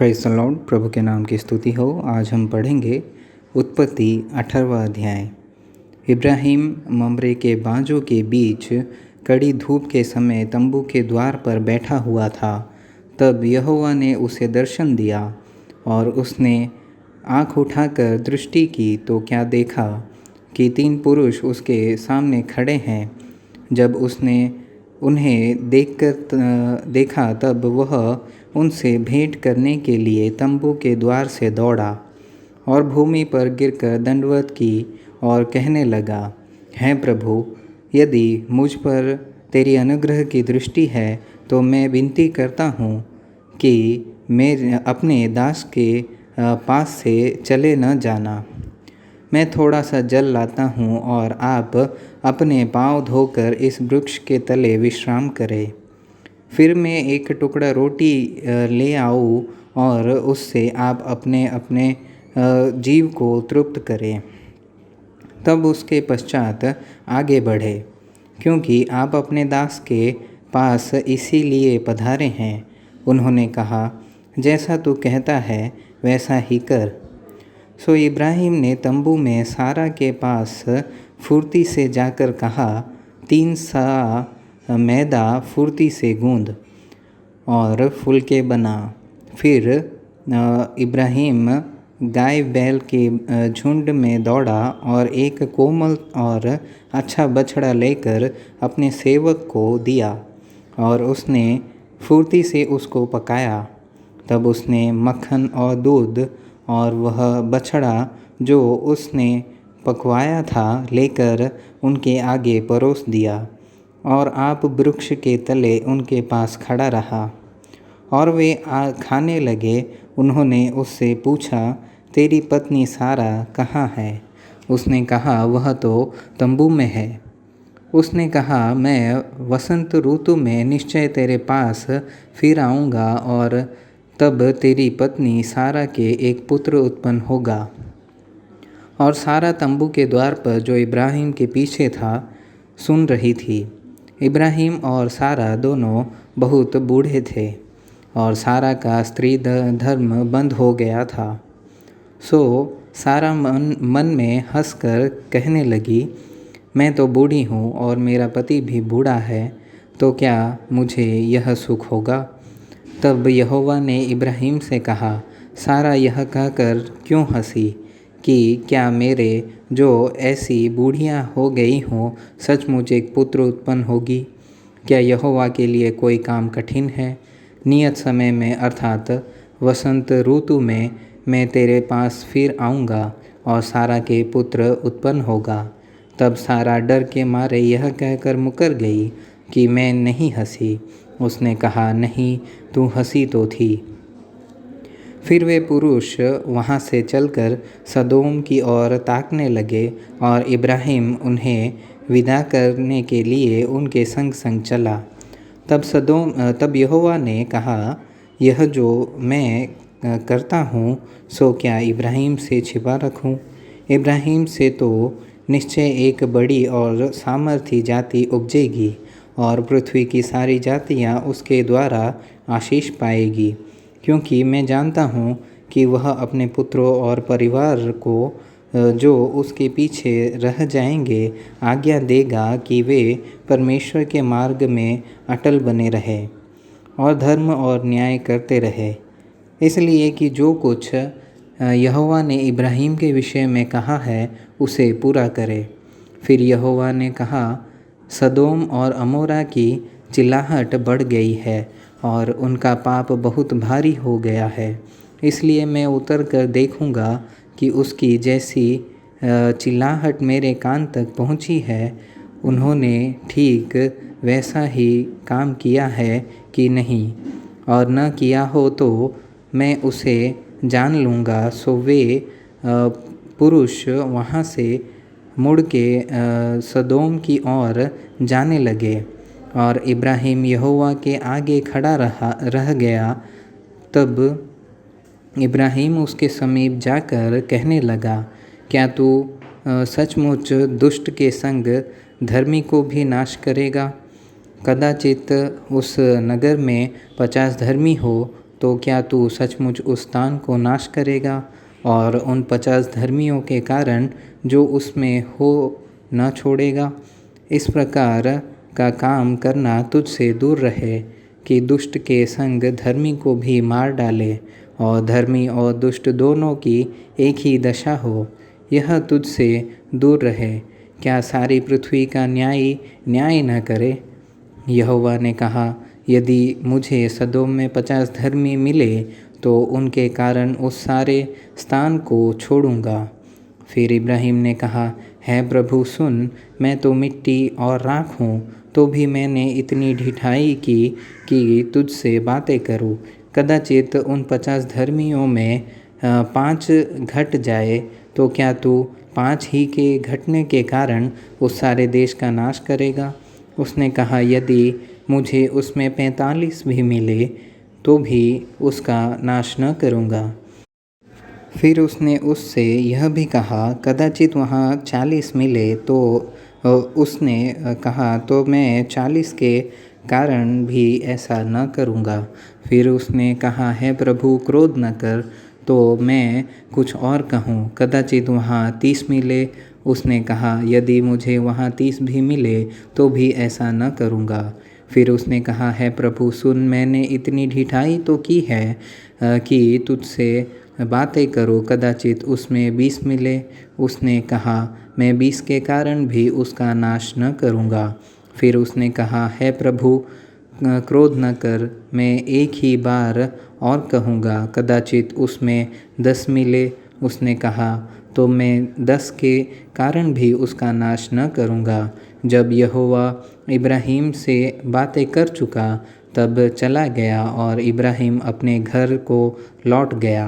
Praise the Lord. प्रभु के नाम की स्तुति हो। आज हम पढ़ेंगे उत्पत्ति 18वां अध्याय। इब्राहिम मम्रे के बांजों के बीच कड़ी धूप के समय तंबू के द्वार पर बैठा हुआ था। तब यहोवा ने उसे दर्शन दिया और उसने आँख उठाकर दृष्टि की तो क्या देखा कि 3 पुरुष उसके सामने खड़े हैं। जब उसने उन्हें देखा तब वह उनसे भेंट करने के लिए तंबू के द्वार से दौड़ा और भूमि पर गिरकर दंडवत की और कहने लगा, हे प्रभु, यदि मुझ पर तेरी अनुग्रह की दृष्टि है तो मैं विनती करता हूँ कि मेरे अपने दास के पास से चले न जाना। मैं थोड़ा सा जल लाता हूँ और आप अपने पाँव धोकर इस वृक्ष के तले विश्राम करें। फिर मैं एक टुकड़ा रोटी ले आऊँ और उससे आप अपने अपने जीव को तृप्त करें। तब उसके पश्चात आगे बढ़े, क्योंकि आप अपने दास के पास इसीलिए पधारे हैं। उन्होंने कहा, जैसा तू कहता है वैसा ही कर। सो इब्राहिम ने तंबू में सारा के पास फुर्ती से जाकर कहा, 3 सा मैदा फुर्ती से गूंद और फुलके बना। फिर इब्राहिम गाय बैल के झुंड में दौड़ा और एक कोमल और अच्छा बछड़ा लेकर अपने सेवक को दिया और उसने फुर्ती से उसको पकाया। तब उसने मक्खन और दूध और वह बछड़ा जो उसने पकवाया था लेकर उनके आगे परोस दिया और आप वृक्ष के तले उनके पास खड़ा रहा और वे खाने लगे। उन्होंने उससे पूछा, तेरी पत्नी सारा कहाँ है? उसने कहा, वह तो तंबू में है। उसने कहा, मैं वसंत ऋतु में निश्चय तेरे पास फिर आऊँगा और तब तेरी पत्नी सारा के एक पुत्र उत्पन्न होगा। और सारा तंबू के द्वार पर जो इब्राहिम के पीछे था सुन रही थी। इब्राहिम और सारा दोनों बहुत बूढ़े थे और सारा का स्त्री धर्म बंद हो गया था। सो सारा मन में हंसकर कहने लगी, मैं तो बूढ़ी हूँ और मेरा पति भी बूढ़ा है, तो क्या मुझे यह सुख होगा? तब यहोवा ने इब्राहिम से कहा, सारा यह कहकर क्यों हंसी कि क्या मेरे जो ऐसी बूढ़ियाँ हो गई हों सचमुच एक पुत्र उत्पन्न होगी? क्या यहोवा के लिए कोई काम कठिन है? नियत समय में अर्थात वसंत ऋतु में मैं तेरे पास फिर आऊँगा और सारा के पुत्र उत्पन्न होगा। तब सारा डर के मारे यह कहकर मुकर गई कि मैं नहीं हंसी। उसने कहा, नहीं, तू हंसी तो थी। फिर वे पुरुष वहाँ से चलकर सदोम की ओर ताकने लगे और इब्राहिम उन्हें विदा करने के लिए उनके संग संग चला। तब यहोवा ने कहा, यह जो मैं करता हूँ सो क्या इब्राहिम से छिपा रखूँ? इब्राहिम से तो निश्चय एक बड़ी और सामर्थी जाति उपजेगी और पृथ्वी की सारी जातियाँ उसके द्वारा आशीष पाएगी, क्योंकि मैं जानता हूँ कि वह अपने पुत्रों और परिवार को जो उसके पीछे रह जाएंगे आज्ञा देगा कि वे परमेश्वर के मार्ग में अटल बने रहें और धर्म और न्याय करते रहे, इसलिए कि जो कुछ यहोवा ने इब्राहिम के विषय में कहा है उसे पूरा करे। फिर यहोवा ने कहा, सदोम और अमोरा की चिल्लाहट बढ़ गई है और उनका पाप बहुत भारी हो गया है, इसलिए मैं उतर कर देखूँगा कि उसकी जैसी चिल्लाहट मेरे कान तक पहुँची है, उन्होंने ठीक वैसा ही काम किया है कि नहीं, और न किया हो तो मैं उसे जान लूँगा। सो वे पुरुष वहाँ से मुड़ के सदोम की ओर जाने लगे और इब्राहिम यहोवा के आगे खड़ा रह गया। तब इब्राहिम उसके समीप जाकर कहने लगा, क्या तू सचमुच दुष्ट के संग धर्मी को भी नाश करेगा? कदाचित उस नगर में 50 धर्मी हो तो क्या तू सचमुच उस स्थान को नाश करेगा और उन 50 धर्मियों के कारण जो उसमें हो न छोड़ेगा? इस प्रकार का काम करना तुझसे दूर रहे कि दुष्ट के संग धर्मी को भी मार डाले और धर्मी और दुष्ट दोनों की एक ही दशा हो। यह तुझसे दूर रहे। क्या सारी पृथ्वी का न्याय न करे? यहोवा ने कहा, यदि मुझे सदोम में 50 धर्मी मिले तो उनके कारण उस सारे स्थान को छोड़ूंगा। फिर इब्राहिम ने कहा, है प्रभु सुन, मैं तो मिट्टी और राख हूँ, तो भी मैंने इतनी ढिठाई की कि तुझसे बातें करूँ। कदाचित उन 50 धर्मियों में 5 घट जाए तो क्या तू 5 ही के घटने के कारण उस सारे देश का नाश करेगा? उसने कहा, यदि मुझे उसमें 45 भी मिले तो भी उसका नाश न करूँगा। फिर उसने उससे यह भी कहा, कदाचित वहाँ 40 मिले तो उसने कहा, तो मैं 40 के कारण भी ऐसा न करूँगा। फिर उसने कहा, है प्रभु क्रोध न कर, तो मैं कुछ और कहूँ, कदाचित वहाँ 30 मिले। उसने कहा, यदि मुझे वहाँ 30 भी मिले तो भी ऐसा न करूँगा। फिर उसने कहा, है प्रभु सुन, मैंने इतनी ढिठाई तो की है कि तुझसे बातें करो, कदाचित उसमें 20 मिले। उसने कहा, मैं 20 के कारण भी उसका नाश न करूँगा। फिर उसने कहा, है प्रभु क्रोध न कर, मैं एक ही बार और कहूँगा, कदाचित उसमें 10 मिले। उसने कहा, तो मैं 10 के कारण भी उसका नाश न करूँगा। जब यहोवा इब्राहिम से बातें कर चुका तब चला गया और इब्राहिम अपने घर को लौट गया।